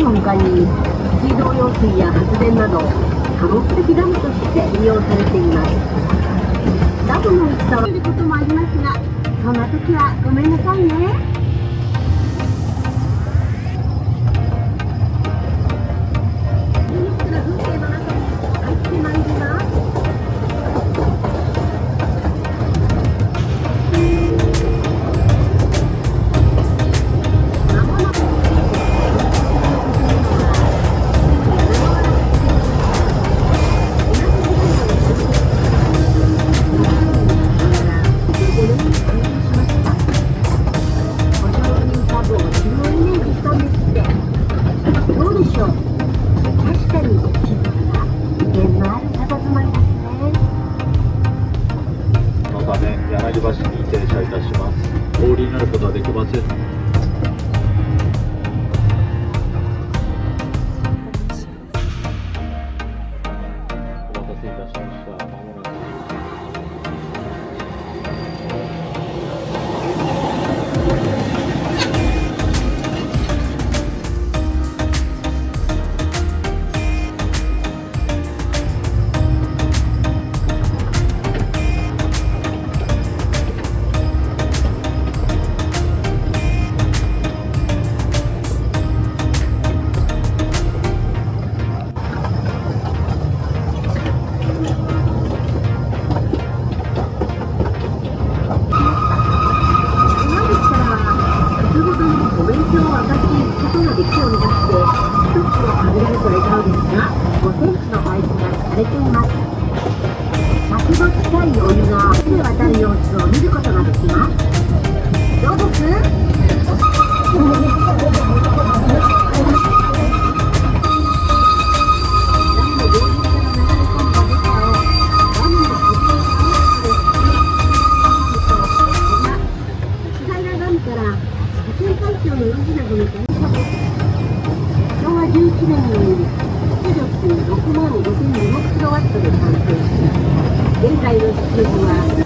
の他に水道用水や発電など多目的ダムとして利用されています。ダムの大きさは出ることもありますが、そんな時はごめんなさいね。柳橋に停車いたします。お降りになることはできません。お待たせいたしました。まもなくできるようになって、一つの限られたレターですが、5センチのパイプがされています。先の近いお湯が手で渡る様子を見ることができます。どうです？11年に出力6万5200kW で完成し、現在の出力は